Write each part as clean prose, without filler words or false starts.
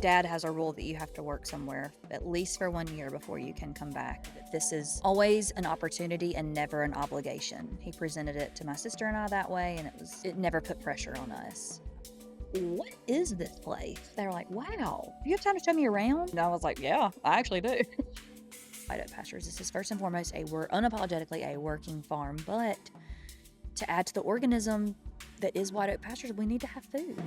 Dad has a rule that you have to work somewhere at least for 1 year before you can come back. This is always an opportunity and never an obligation. He presented it to my sister and I that way, and it never put pressure on us. What is this place? They were like, wow, do you have time to show me around? And I was like, yeah, I actually do. White Oak Pastures, this is first and foremost we're unapologetically a working farm, but to add to the organism that is White Oak Pastures, we need to have food.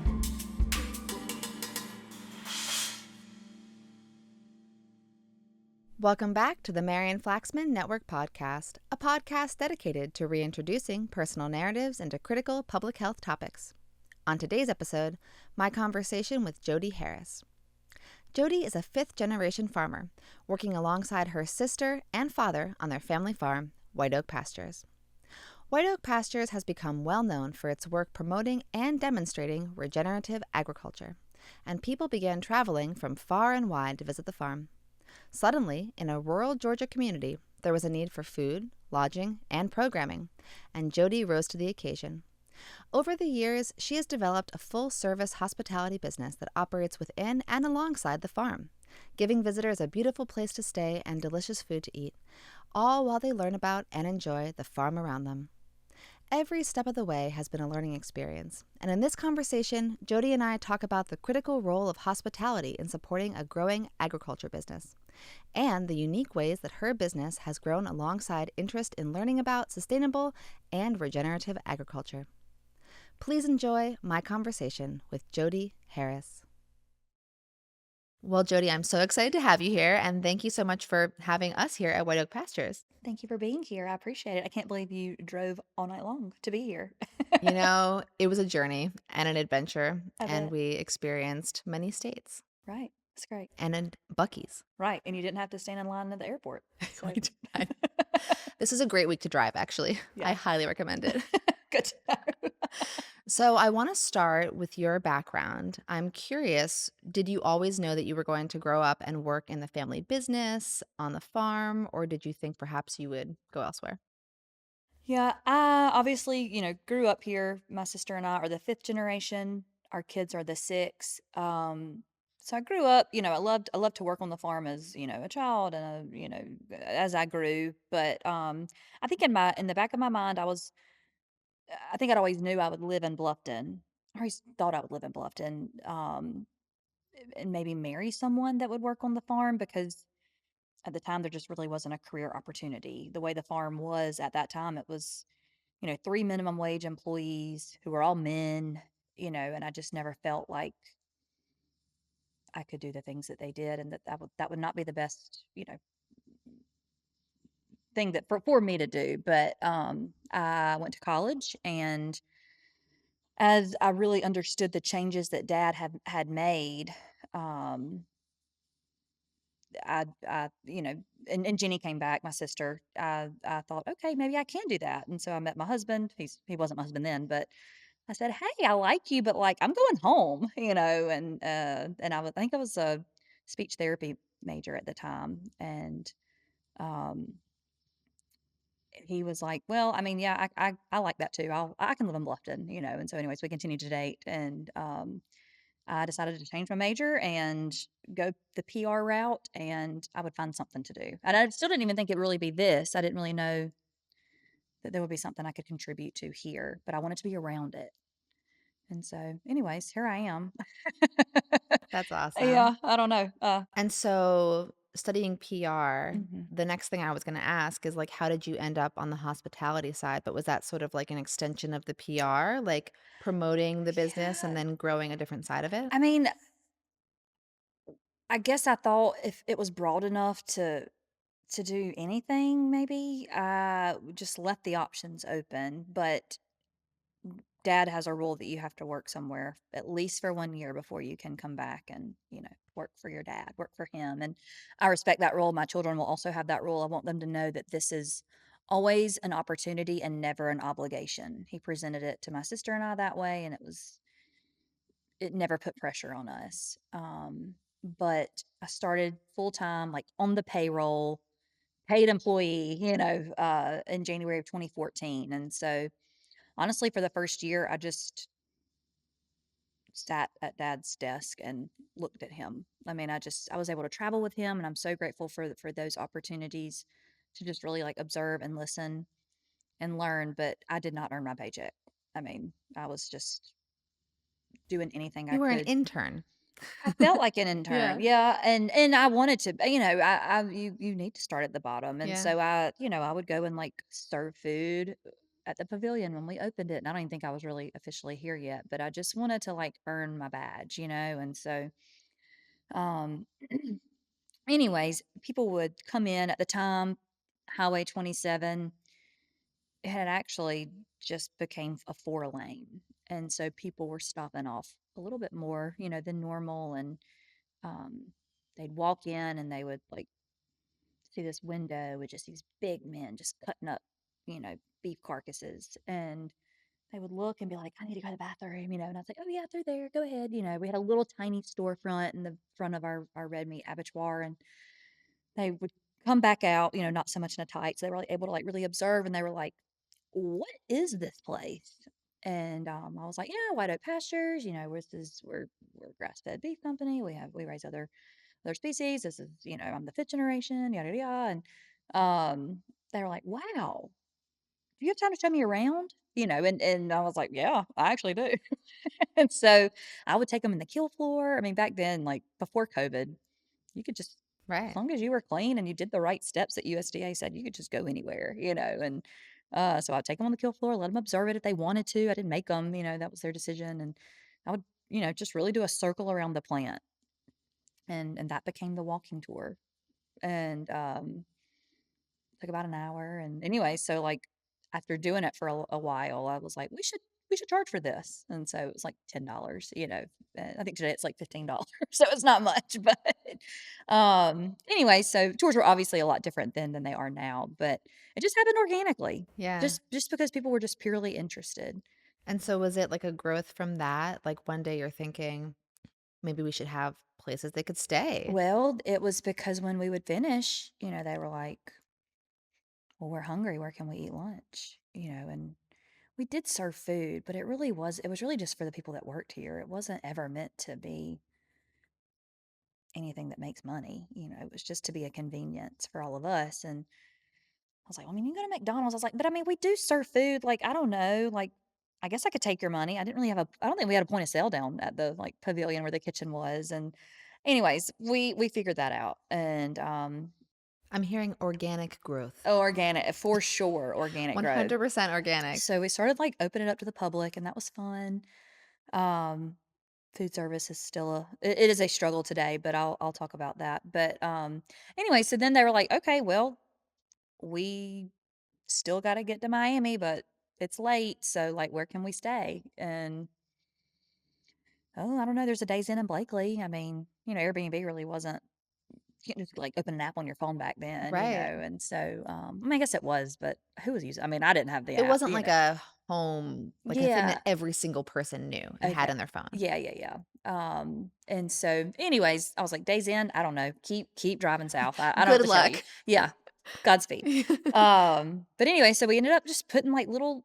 Welcome back to the Marian Flaxman Network Podcast, a podcast dedicated to reintroducing personal narratives into critical public health topics. On today's episode, my conversation with Jodi Harris. Jodi is a fifth-generation farmer, working alongside her sister and father on their family farm, White Oak Pastures. White Oak Pastures has become well known for its work promoting and demonstrating regenerative agriculture, and people began traveling from far and wide to visit the farm. Suddenly, in a rural Georgia community, there was a need for food, lodging, and programming, and Jodi rose to the occasion. Over the years, she has developed a full-service hospitality business that operates within and alongside the farm, giving visitors a beautiful place to stay and delicious food to eat, all while they learn about and enjoy the farm around them. Every step of the way has been a learning experience, and in this conversation, Jodi and I talk about the critical role of hospitality in supporting a growing agriculture business, and the unique ways that her business has grown alongside interest in learning about sustainable and regenerative agriculture. Please enjoy my conversation with Jodi Harris. Well, Jodi, I'm so excited to have you here, and thank you so much for having us here at White Oak Pastures. Thank you for being here. I appreciate it. I can't believe you drove all night long to be here. It was a journey and an adventure, I and bet. we experienced many states Right. It's great. and in Buc-ee's. Right. And you didn't have to stand in line at the airport. So. This is a great week to drive, actually. Yeah. I highly recommend it. Good to know. So I want to start with your background. I'm curious, did you always know that you were going to grow up and work in the family business, on the farm, or did you think perhaps you would go elsewhere? Yeah, I obviously, grew up here. My sister and I are the fifth generation. Our kids are the sixth. So I grew up, I loved to work on the farm as, a child and as I grew. But I think in the back of my mind, I think I'd always knew I would live in Bluffton. I always thought I would live in Bluffton, and maybe marry someone that would work on the farm because at the time there just really wasn't a career opportunity. The way the farm was at that time, it was three minimum wage employees who were all men, and I just never felt like I could do the things that they did, and that would not be the best, thing that for me to do. But I went to college, and as I really understood the changes that Dad had made, um, and Jenny came back, my sister. I thought, okay, maybe I can do that, and so I met my husband. He wasn't my husband then, but I said, "Hey, I like you, but like I'm going home," and I think I was a speech therapy major at the time, and um, he was like, "Well, I mean, yeah, I like that too. I can live in Bluffton, And so, anyways, we continued to date, and I decided to change my major and go the PR route, and I would find something to do. And I still didn't even think it would really be this. I didn't really know that there would be something I could contribute to here, but I wanted to be around it. And so, anyways, here I am. That's awesome. Yeah, I don't know. And so studying PR, Mhm. the next thing I was going to ask is like, how did you end up on the hospitality side? But was that sort of like an extension of the PR, like promoting the business and Yeah. then growing a different side of it? I mean, I guess I thought if it was broad enough to do anything, maybe I just left the options open. But Dad has a rule that you have to work somewhere at least for 1 year before you can come back and, work for your dad, work for him. And I respect that rule. My children will also have that rule. I want them to know that this is always an opportunity and never an obligation. He presented it to my sister and I that way, and it never put pressure on us. But I started full time, like on the payroll, paid employee, in January of 2014. And so honestly, for the first year, I just sat at dad's desk and looked at him. I mean, I was able to travel with him, and I'm so grateful for those opportunities to just really like observe and listen and learn, but I did not earn my paycheck. I mean, I was just doing anything I You were an could. intern. I felt like an intern, Yeah. yeah, and I wanted to, you need to start at the bottom, and Yeah. so I would go and like serve food at the pavilion when we opened it, and I don't even think I was really officially here yet, but I just wanted to like earn my badge, and so, um, anyways, people would come in at the time. Highway 27 had actually just became a 4 lane, and so people were stopping off a little bit more, than normal, and um, they'd walk in and they would like see this window with just these big men just cutting up, beef carcasses. And they would look and be like, I need to go to the bathroom, and I was like, oh, yeah, through there. Go ahead. We had a little tiny storefront in the front of our red meat abattoir. And they would come back out, not so much in a tight. So they were like, able to like really observe. And they were like, what is this place? And I was like, yeah, White Oak Pastures. We're a grass fed beef company. We raise other species. This is, I'm the fifth generation, yada yada. Yada. And they were like, wow, do you have time to show me around? And I was like, yeah, I actually do. And so I would take them in the kill floor. I mean, back then, like before COVID, you could just, as Right. long as you were clean and you did the right steps that USDA said, you could just go anywhere. And so I'd take them on the kill floor, let them observe it if they wanted to. I didn't make them, that was their decision. And I would, just really do a circle around the plant. And that became the walking tour. And took about an hour. And anyway, so like after doing it for a while, I was like, we should charge for this. And so it was like $10. I think today it's like $15, so it's not much. But anyway, so tours were obviously a lot different then than they are now, but it just happened organically, Yeah. just because people were just purely interested. And so was it like a growth from that? Like one day you're thinking, maybe we should have places they could stay. Well, it was because when we would finish, they were like, well, we're hungry. Where can we eat lunch? And we did serve food, but it was really just for the people that worked here. It wasn't ever meant to be anything that makes money. It was just to be a convenience for all of us. And I was like, well, I mean, you can go to McDonald's. I was like, but I mean, we do serve food. Like, I don't know. Like, I guess I could take your money. I don't think we had a point of sale down at the like pavilion where the kitchen was. And anyways, we figured that out. And I'm hearing organic growth. oh, organic, for sure, organic growth. 100% organic. So we started like opening it up to the public, and that was fun. Um, Food service is still it is a struggle today, but I'll talk about that. But anyway, so then they were like, okay, well, we still got to get to Miami, but it's late, so like, where can we stay? And oh, I don't know. There's a Days Inn in Blakely. I mean, Airbnb really wasn't. You can't just like open an app on your phone back then, Right. and so I mean, I guess it was, but who was using? I mean, I didn't have the It app, wasn't like a home, like a thing that Yeah. every single person knew and had Okay. on their phone. Yeah, yeah, yeah. And so anyways, I was like, Days Inn, I don't know. Keep driving south. I don't know what Good to tell you. luck. Yeah. Godspeed. But anyway, so we ended up just putting like little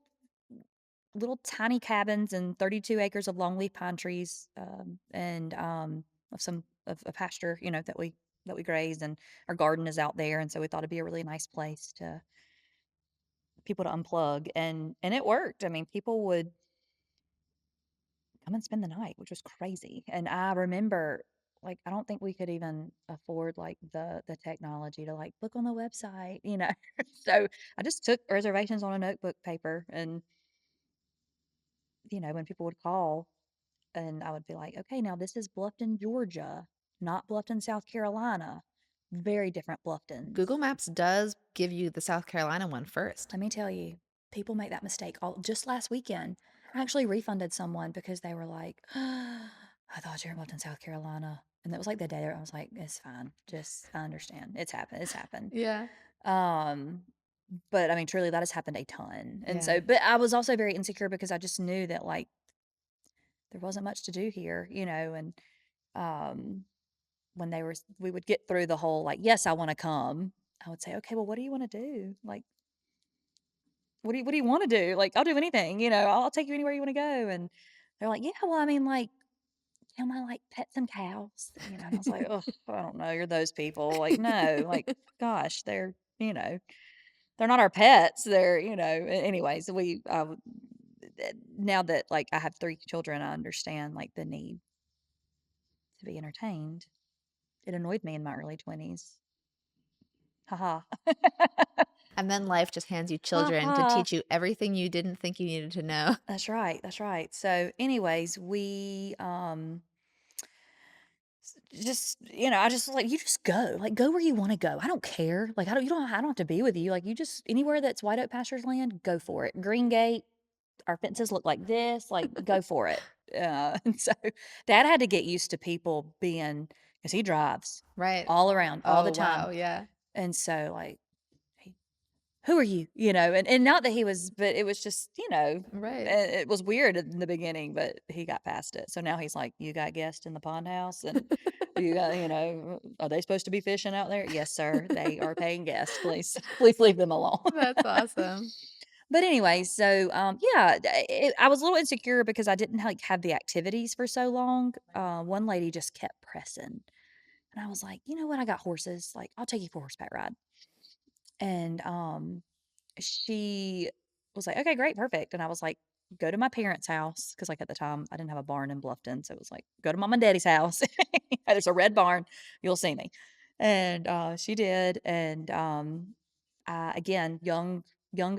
tiny cabins and 32 acres of longleaf pine trees, and of some of a pasture, that we graze, and our garden is out there. And so we thought it'd be a really nice place to people to unplug, and it worked. I mean, people would come and spend the night, which was crazy. And I remember, like, I don't think we could even afford like the technology to like book on the website. So I just took reservations on a notebook paper, and when people would call, and I would be like, okay, now this is Bluffton, Georgia, not Bluffton, South Carolina. Very different Google Bluftons. Maps does give you the South Carolina one first. Let me tell you, people make that mistake all just last weekend. I actually refunded someone because they were like, I thought you were in South Carolina. And it was like the day I was like, it's fine. Just I understand. It's happened. It's happened. Yeah. Um, but I mean, truly that has happened a ton. And Yeah. so, but I was also very insecure because I just knew that like there wasn't much to do here, and um when we would get through the whole like, yes, I want to come. I would say, okay, well, what do you want to do? Like, what do you wanna do? Like, I'll do anything, I'll take you anywhere you wanna go. And they're like, "Yeah, well, I mean, like, "Can I, like, pet some cows?" And I was like, "Oh, I don't know, you're those people." Like, no, like, gosh, they're not our pets. Anyways, now that, like, I have 3 children, I understand, like, the need to be entertained. It annoyed me in my early 20s. Ha ha. And then life just hands you Ha children to ha. teach you everything you didn't think you needed to know. That's right, that's right. So, anyways, I just was like, "You just go. Like, go where you wanna go. I don't care. Like, I don't have to be with you. Like, you just anywhere that's White Oak Pastures land, go for it. Green Gate, our fences look like this, like, go for it." And so dad had to get used to people being, because he drives Right. all around all the Oh, time. wow, yeah. And so, like, he "Who are you?" And not that he was, but it was just, Right. it was weird in the beginning, but he got past it. So now he's like, "You got guests in the pond house, and you got, are they supposed to be fishing out there?" "Yes, sir. They are paying guests. Please, please leave them alone." That's awesome. But anyway, so, yeah, I was a little insecure because I didn't, like, have the activities for so long. One lady just kept pressing, and I was like, "You know what? I got horses. Like, I'll take you for a horseback ride." And, she was like, "Okay, great, perfect." And I was like, "Go to my parents' house," because, like, at the time, I didn't have a barn in Bluffton, so it was like, "Go to mom and daddy's house. There's a red barn. You'll see me." And, she did, and, again, young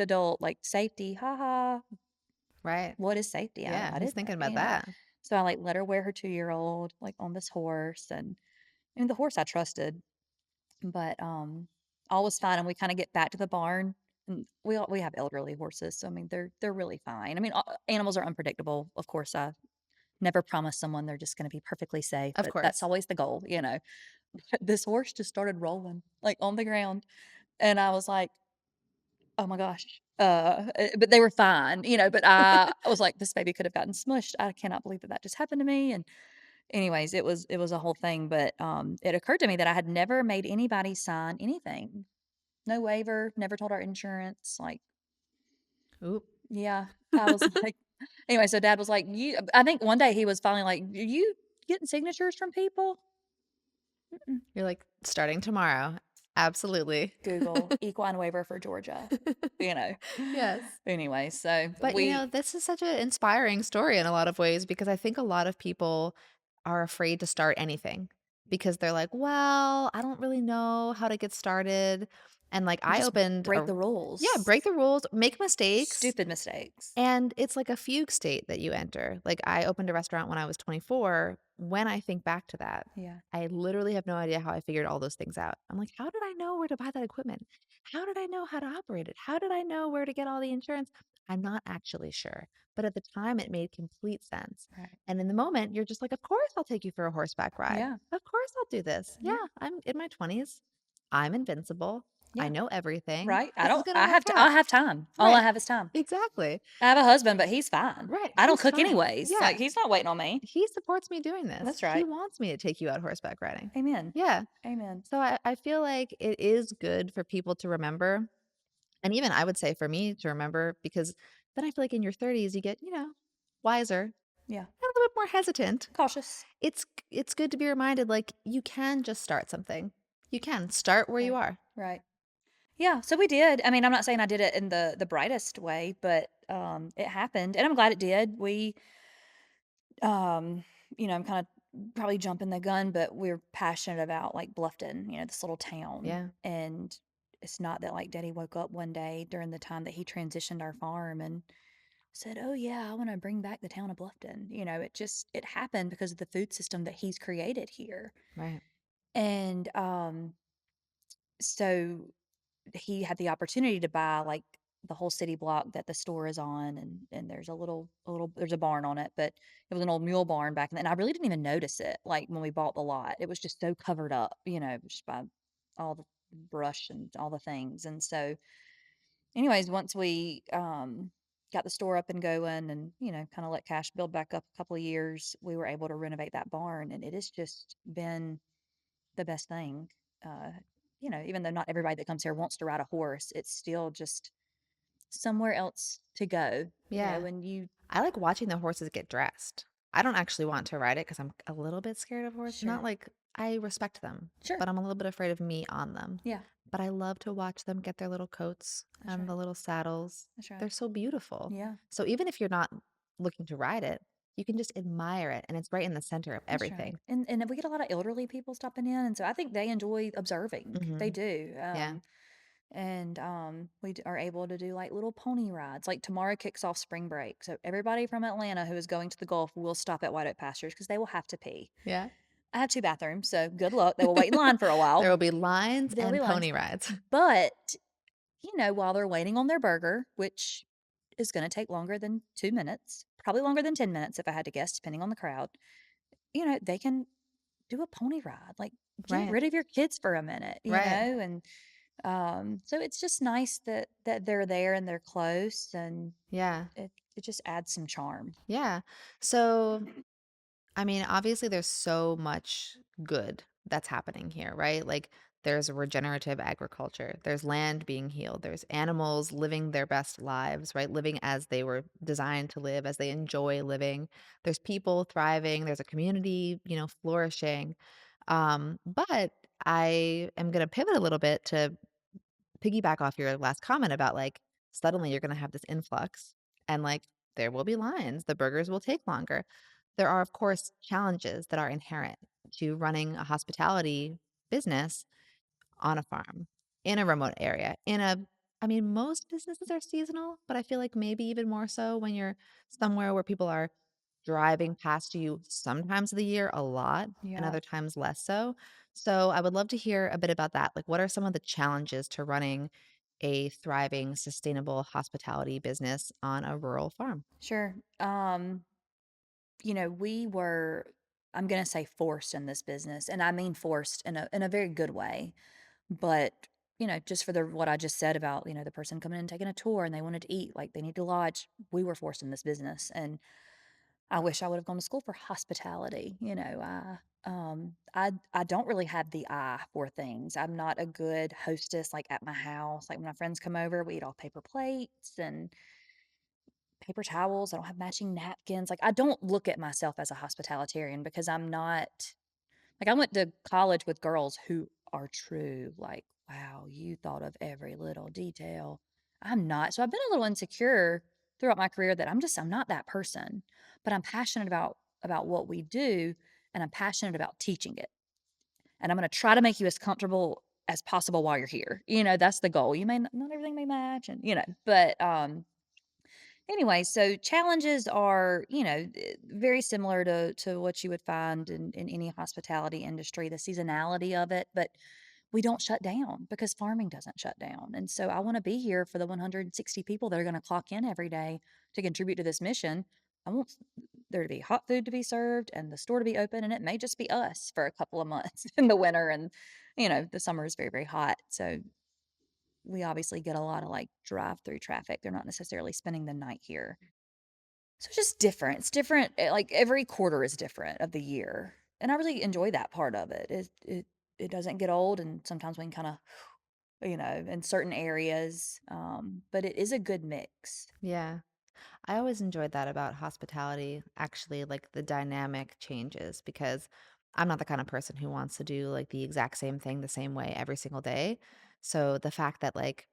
adult, like, safety, "Ha ha. Right. What is safety?" Yeah, I who's didn't thinking about you know? that? So I, like, let her wear her 2-year-old, like, on this horse, and the horse I trusted. But, all was fine, and we kinda get back to the barn, and we have elderly horses, so, I mean, they're really fine. I mean, animals are unpredictable. Of course, I never promise someone they're just gonna be perfectly safe, Of but that's course. always the goal. This horse just started rolling, like, on the ground, and I was like, "Oh my gosh." But they were fine, but I was like, "This baby could have gotten smushed. I cannot believe that that just happened to me," and anyways, it was a whole thing, but, it occurred to me that I had never made anybody sign anything. No waiver, never told our insurance, like, Oop. yeah, I was like anyway, so dad was like, I think one day he was finally like, "Are you getting signatures from people?" Mm-mm. You're like, "Starting tomorrow." Absolutely. Google equine waiver for Georgia, you know? Yes. Anyway, so But, we this is such an inspiring story in a lot of ways because I think a lot of people are afraid to start anything because they're like, "Well, I don't really know how to get started." And, like, I just opened break a the Yeah, rules. break the rules, make mistakes. Stupid mistakes. And it's like a fugue state that you enter. Like, I opened a restaurant when I was 24. When I think back to that, Yeah, I literally have no idea how I figured all those things out. I'm like, how did I know where to buy that equipment? How did I know how to operate it? How did I know where to get all the insurance? I'm not actually sure. But at the time, it made complete sense. right. And in the moment, you're just like, of course, I'll take you for a horseback ride. Yeah, Of course, I'll do this. Yeah, yeah, I'm in my 20s. I'm invincible. I yeah, know everything. right. This is going to work I out. have time. All I Right. have is time. Exactly. I have a husband, but he's fine. Right, I don't he's cook fine. anyways, like, Yeah, he's not waiting on me. he supports me doing this. That's He right. wants me to take you out horseback riding. Amen. Yeah. Amen. So I feel like it is good for people to remember, and even I would say for me to remember because then I feel like in your 30s, you get, wiser, and Yeah. a little bit more hesitant. Cautious. It's good to be reminded, like, you can just start something. You can start where you Right. are. Right. Yeah, so we did. I mean, I'm not saying I did it in the brightest way, but, it happened, and I'm glad it did. Um, I'm kinda probably jumping the gun, but we're passionate about, like, Bluffton, this little town, Yeah. and it's not that, like, daddy woke up one day during the time that he transitioned our farm and said, "Oh, yeah, I wanna bring back the town of Bluffton." It happened because of the food system that he's created here, Right. and, so he had the opportunity to buy, like, the whole city block that the store is on, and there's there's a barn on it, but it was an old mule barn back then, and I really didn't even notice it, like, when we bought the lot. It was just so covered up, just by all the brush and all the things, and so, anyways, once we, got the store up and going and, kinda let cash build back up a couple of years, we were able to renovate that barn, and it has just been the best thing. Uh, Even though not everybody that comes here wants to ride a horse, it's still just somewhere else to go, Yeah. and you I like watching the horses get dressed. I don't actually want to ride it because I'm a little bit scared of horses. Not Sure. like I respect them, Sure. but I'm a little bit afraid of me on them. Yeah, But I love to watch them get their little coats that's and right. the little saddles. That's right. They're so beautiful. Yeah, So even if you're not looking to ride it, you can just admire it, and it's right in the center of that's right. everything. And we get a lot of elderly people stopping in, and so I think they enjoy observing. They Mhm. do. Yeah. And are able to do like little pony rides. Like tomorrow kicks off spring break, so everybody from Atlanta who is going to the Gulf will stop at White Oak Pastures because they will have to pee. Yeah. I have 2 bathrooms, so good luck. They will wait in line for a There will while. be lines There'll be and lines. pony rides. But, while they're waiting on their burger, which is gonna take longer than 2 minutes, probably longer than 10 minutes if I had to guess, depending on the crowd, they can do a pony ride, like, get Right. rid of your kids for a minute, Right. and, so it's just nice that they're there and they're close, and Yeah. it just adds some charm. Yeah. So, I mean, obviously, there's so much good that's happening here, right? Like, there's regenerative agriculture, there's land being healed, there's animals living their best lives, right? Living as they were designed to live, as they enjoy living. There's people thriving, there's a community, flourishing. But I am going to pivot a little bit to piggyback off your last comment about like suddenly you're going to have this influx and like there will be lines, the burgers will take longer. There are, of course, challenges that are inherent to running a hospitality business on a farm, in a remote area, I mean, most businesses are seasonal, but I feel like maybe even more so when you're somewhere where people are driving past you sometimes of the year a lot and Yeah. other times less so. So I would love to hear a bit about that. Like, what are some of the challenges to running a thriving, sustainable hospitality business on a rural farm? Sure. We were, I'm gonna say, forced in this business, and I mean forced in a very good way. But, just for the what I just said about, the person coming in and taking a tour and they wanted to eat, like they need to lodge, we were forced in this business. And I wish I would have gone to school for hospitality. I don't really have the eye for things. I'm not a good hostess like at my house. Like when my friends come over, we eat off paper plates and paper towels. I don't have matching napkins. Like I don't look at myself as a hospitalitarian because I'm not like, I went to college with girls who are true, like, "Wow, you thought of every little detail." I'm not. So I've been a little insecure throughout my career that I'm not that person, but I'm passionate about what we do, and I'm passionate about teaching it. And I'm gonna try to make you as comfortable as possible while you're here. That's the goal. You may not everything may match and, but, anyway, so challenges are, very similar to what you would find in any hospitality industry, the seasonality of it, but we don't shut down because farming doesn't shut down. And so I want to be here for the 160 people that are going to clock in every day to contribute to this mission. I want there to be hot food to be served and the store to be open, and it may just be us for a couple of months in the winter, and the summer is very, very hot. So we obviously get a lot of like drive through traffic. They're not necessarily spending the night here. So it's just different. It's different. Like every quarter is different of the year. And I really enjoy that part of it. It doesn't get old, and sometimes we can kind of, in certain areas. But it is a good mix. Yeah. I always enjoyed that about hospitality, actually, like the dynamic changes because I'm not the kind of person who wants to do like the exact same thing the same way every single day. So the fact that like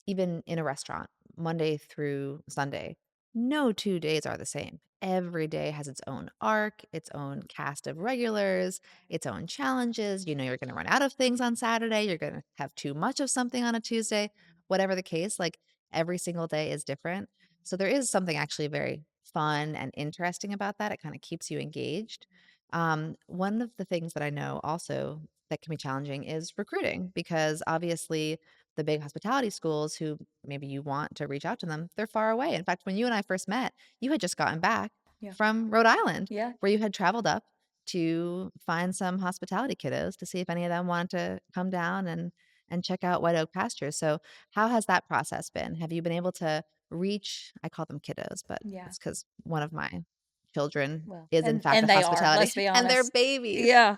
even in a restaurant, Monday through Sunday, no 2 days are the same. Every day has its own arc, its own cast of regulars, its own challenges. You're going to run out of things on Saturday. You're going to have too much of something on a Tuesday. Whatever the case, like every single day is different. So there is something actually very fun and interesting about that. It kind of keeps you engaged. One of the things that I know also that can be challenging is recruiting because obviously the big hospitality schools who maybe you want to reach out to them, they're far away. In fact, when you and I first met, you had just gotten back Yeah. from Rhode Island, Yeah. where you had traveled up to find some hospitality kiddos to see if any of them wanted to come down and check out White Oak Pastures. So, how has that process been? Have you been able to reach? I call them kiddos, but Yeah. it's because one of my children Well, is in and fact a and they are, hospitality, let's be and they're honest. babies. Yeah.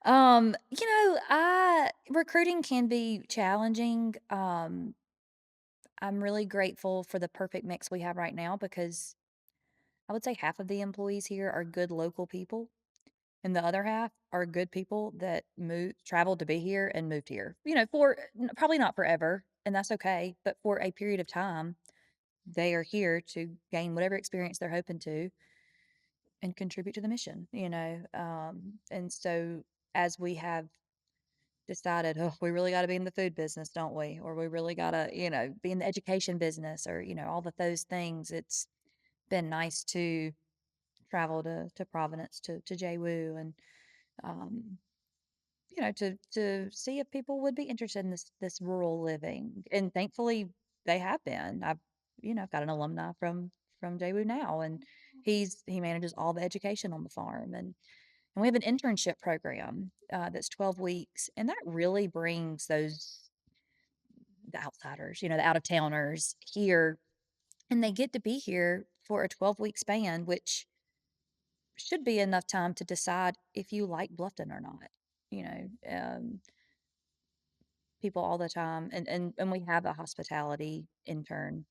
I recruiting can be challenging. I'm really grateful for the perfect mix we have right now because I would say half of the employees here are good local people, and the other half are good people that traveled to be here and moved here. For probably not forever, and that's okay, but for a period of time, they are here to gain whatever experience they're hoping to and contribute to the mission. And so as we have decided, oh, we really got to be in the food business, don't we? Or we really got to, be in the education business, or, all of those things. It's been nice to travel to Providence, to JWU, and, um, to see if people would be interested in this rural living. And thankfully they have been. I've got an alumni from JWU now, and he manages all the education on the farm, and we have an internship program that's 12 weeks, and that really brings the outsiders, the out of towners here, and they get to be here for a 12-week span, which should be enough time to decide if you like Bluffton or not. You know, People all the time, and we have a hospitality intern,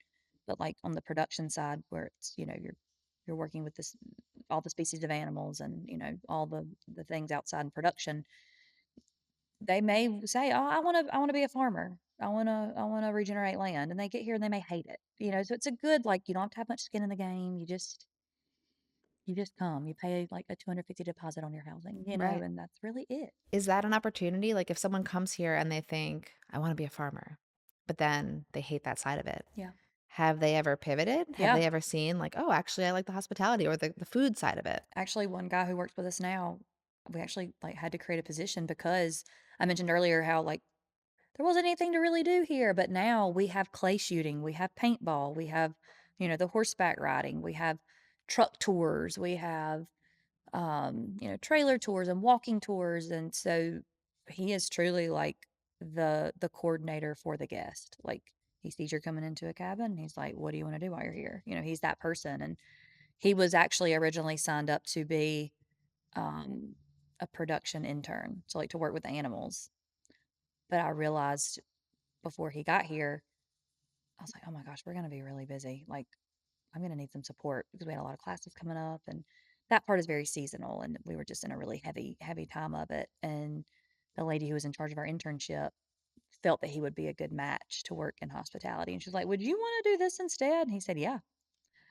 but like on the production side, where it's you're working with this all the species of animals, and all the things outside in production. They may say, "Oh, I want to be a farmer. I want to regenerate land," and they get here and they may hate it. So it's a good, like, you don't have to have much skin in the game. You just come. You pay like a 250 deposit on your housing, Right. and that's really it. Is that an opportunity? Like, if someone comes here and they think, "I wanna be a farmer," but then they hate that side of it, Yeah. have they ever pivoted? Have Yeah. they ever seen, like, "Oh, actually, I like the hospitality or the food side of it?" Actually, one guy who works with us now, we actually like had to create a position because I mentioned earlier how like there wasn't anything to really do here, but now we have clay shooting, we have paintball, we have, the horseback riding, we have truck tours, we have trailer tours and walking tours. And so he is truly like the coordinator for the guest. Like, he sees you're coming into a cabin, he's like, "What do you want to do while you're here?" He's that person. And he was actually originally signed up to be um a production intern, so like to work with the animals. But I realized before he got here, I was like, "Oh my gosh, we're gonna be really busy. Like, I'm gonna need some support," because we had a lot of classes coming up, and that part is very seasonal, and we were just in a really heavy, heavy time of it. And the lady who was in charge of our internship felt that he would be a good match to work in hospitality. And she's like, "Would you want to do this instead?" And he said, "Yeah."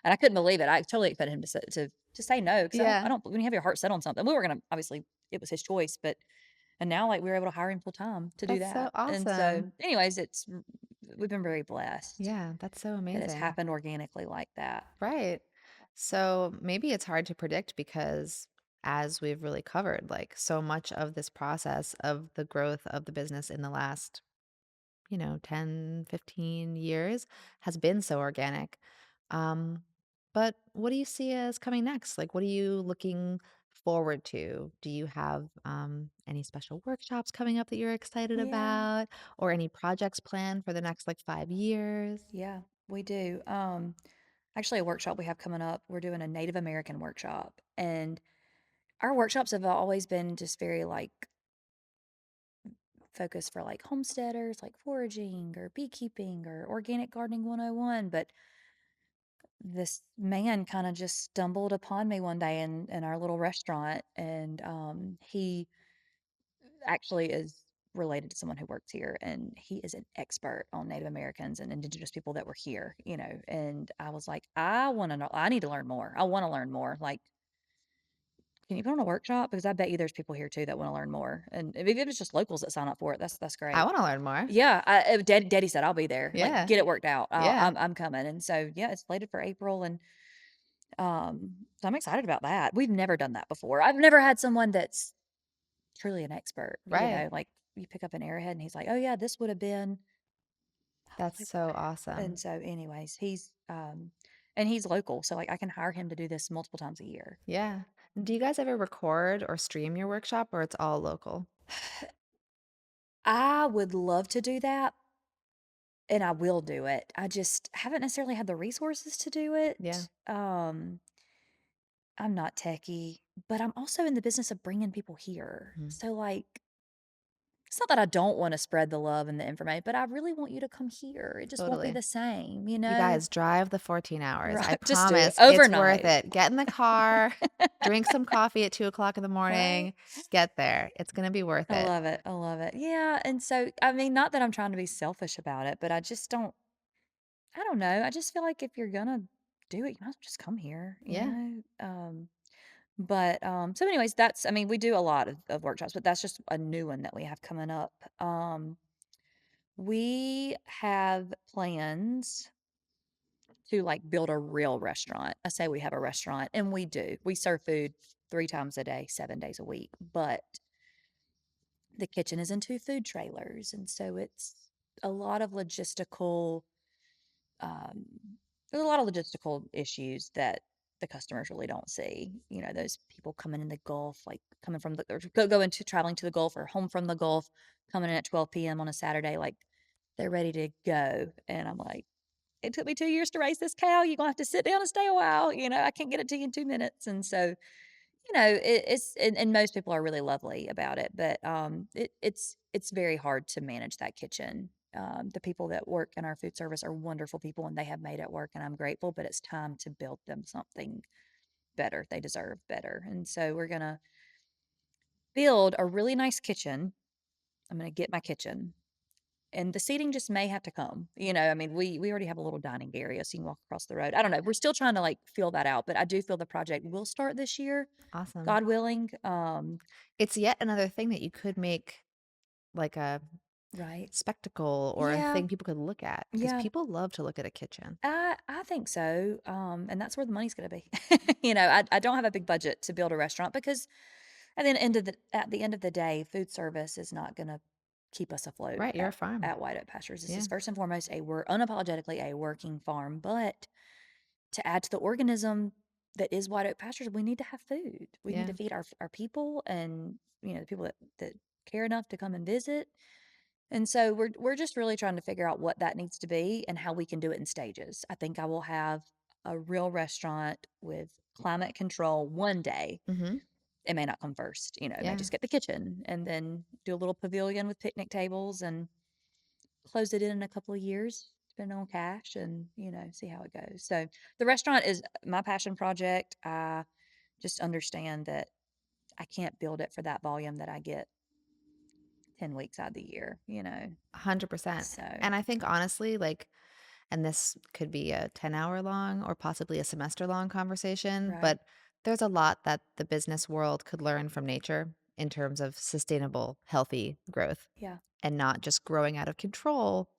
And I couldn't believe it. I totally expected him to say no, because I Yeah. don't, when you have your heart set on something, we were gonna, obviously it was his choice, but and now, like, we were able to hire him full time to do That's so that. And awesome. so anyways, we've been very blessed Yeah, that's so that it's amazing. happened organically like that. Right. So maybe it's hard to predict because as we've really covered, like so much of this process of the growth of the business in the last, 10, 15 years has been so organic. Um, but what do you see as coming next? Like, what are you looking forward to? Do you have any special workshops coming up that you're excited Yeah. about or any projects planned for the next like 5 years? Yeah, we do. Actually, a workshop we have coming up, we're doing a Native American workshop. And our workshops have always been just very like focused for like homesteaders, like foraging or beekeeping or organic gardening 101. But this man kind of just stumbled upon me one day in our little restaurant, and he actually is related to someone who works here, and he is an expert on Native Americans and indigenous people that were here. And I was like, "I want to know, I need to learn more. I want to learn more. Like, can you put on a workshop? Because I bet you there's people here too that want to learn more. And if it's just locals that sign up for it, that's I great." want to learn more. Yeah, Daddy said, "I'll be there. Like, Yeah. get it worked out. Yeah. I'm coming." And so yeah, it's slated for April, and so I'm excited about that. We've never done that before. I've never had someone that's truly an expert. Right. Like, you pick up an arrowhead and he's like, "Oh yeah, this would have been." I was That's like, so "Wow." And awesome. so anyways, he's local, so like I can hire him to do this multiple times a year. Yeah. Do you guys ever record or stream your workshop or it's all local? I would love to do that, and I will do it. I just haven't necessarily had the resources to do Yeah. it. I'm not techie, but I'm also in the business of bringing people here. Mhm. So like it's not that I don't wanna spread the love and the information, but I really want you to come here. It just won't be Totally. the same, You guys drive the 14 hours. I Right, just do it promise it's worth overnight. it. Get in the car, drink some coffee at 2 o'clock in the Right? morning, get there. It's gonna be worth I it. love it, I love it. Yeah, and so, I mean, not that I'm trying to be selfish about it, but I don't know, I just feel like if you're gonna do it, you might as well just come here, Yeah. so anyways, that's I mean, we do a lot of workshops, but that's just a new one that we have coming up. We have plans to, like, build a real restaurant. I say we have a restaurant, and we do. We serve food 3 times a day, 7 days a week, but the kitchen is in 2 food trailers, and so it's a lot of logistical, um there's a lot of logistical issues that the customers really don't see. You know, those people coming in the Gulf, like, coming from the or going to traveling to the Gulf or home from the Gulf, coming in at 12 p.m. on a Saturday, like, they're ready to go, and I'm like, "It took me 2 years to raise this cow, you're gonna have to sit down and stay a while, I can't get it to you in 2 minutes," and so, it's and most people are really lovely about it, but, it's very hard to manage that kitchen. The people that work in our food service are wonderful people, and they have made it work, and I'm grateful, but it's time to build them something better. They deserve better, and so we're gonna build a really nice kitchen. I'm gonna get my kitchen, and the seating just may have to come, I mean, we already have a little dining area, so you can walk across the road. I don't know, we're still trying to, like, feel that out, but I do feel the project will start this year, Awesome. God willing. It's yet another thing that you could make like a Right. spectacle or a Yeah, thing people could look at because yeah, people love to look at a kitchen. I think so, and that's where the money's gonna be. I don't have a big budget to build a restaurant because at the end of the day, food service is not gonna keep us afloat Right, you're a farm. at White Oak Pastures. This Yeah. is first and foremost unapologetically a working farm, but to add to the organism that is White Oak Pastures, we need to have food. We need Yeah. to feed our people and, the people that care enough to come and visit. And so we're just really trying to figure out what that needs to be and how we can do it in stages. I think I will have a real restaurant with climate control one day. Mhm. It may not come first, it may Yeah. just get the kitchen and then do a little pavilion with picnic tables and close it in a couple of years, depending on cash and, see how it goes. So the restaurant is my passion project. I just understand that I can't build it for that volume that I get 10 weeks out of the year. 100%. So, And I think honestly, like, and this could be a 10-hour long or possibly a semester long conversation, right. but there's a lot that the business world could learn from nature in terms of sustainable, healthy growth Yeah, and not just growing out of control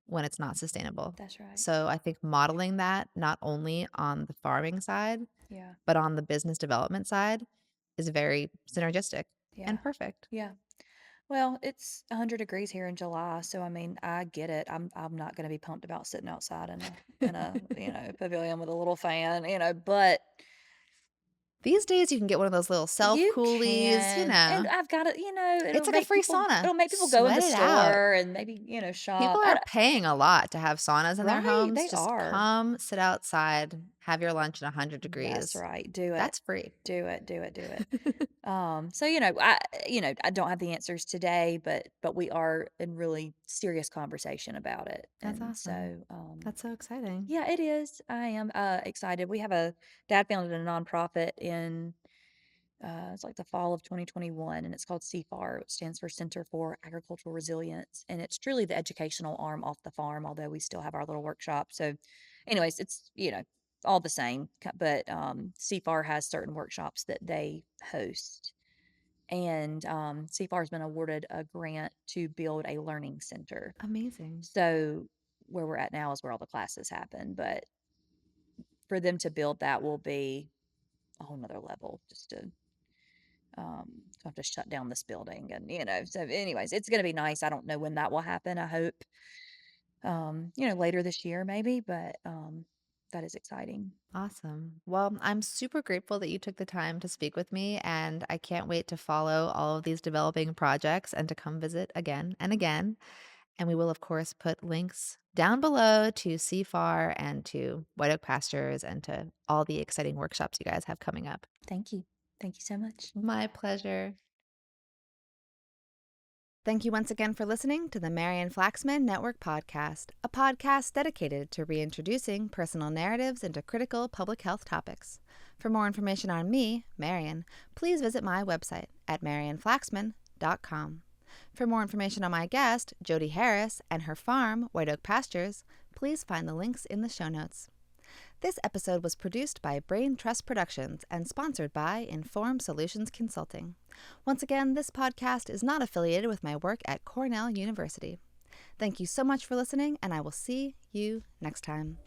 when it's not sustainable. that's right. So I think modeling that not only on the farming side, Yeah, but on the business development side is very synergistic yeah, and perfect. yeah. Well, it's 100 degrees here in July, so I mean, I get it. I'm not going to be pumped about sitting outside in a pavilion with a little fan, but These days, you can get one of those little you self-coolies, can. And I've got it. It's like a free sauna. It'll make people go in the Sweat it out. store and maybe People shop. are paying a lot to have saunas in their Right? homes. They Just are. come, sit outside, have your lunch in 100 That's degrees. right. Do it. That's free. Do it. Do it. Do it. So I don't have the answers today, but we are in really serious conversation about it. That's And awesome. so That's so exciting. yeah, it is. I am excited. We have a dad founded a nonprofit in it's like the fall of 2021, and it's called CFAR, which stands for Center for Agricultural Resilience, and it's truly the educational arm off the farm, although we still have our little workshop. So anyways, it's all the same, but CFAR has certain workshops that they host, and CFAR has been awarded a grant to build a learning center. Amazing. So where we're at now is where all the classes happen, but for them to build that will be a whole nother level just to have to shut down this building and so anyways, it's going to be nice. I don't know when that will happen. I hope later this year maybe, but that is exciting. Awesome. Well, I'm super grateful that you took the time to speak with me, and I can't wait to follow all of these developing projects and to come visit again and again. And we will, of course, put links down below to CFAR and to White Oak Pastures and to all the exciting workshops you guys have coming up. Thank you. Thank you so much. My pleasure. Thank you once again for listening to the Marian Flaxman Network Podcast, a podcast dedicated to reintroducing personal narratives into critical public health topics. For more information on me, Marian, please visit my website at marianflaxman.com. For more information on my guest, Jodi Harris, and her farm, White Oak Pastures, please find the links in the show notes. This episode was produced by Brain Trust Productions and sponsored by Inform Solutions Consulting. Once again, this podcast is not affiliated with my work at Cornell University. Thank you so much for listening, and I will see you next time.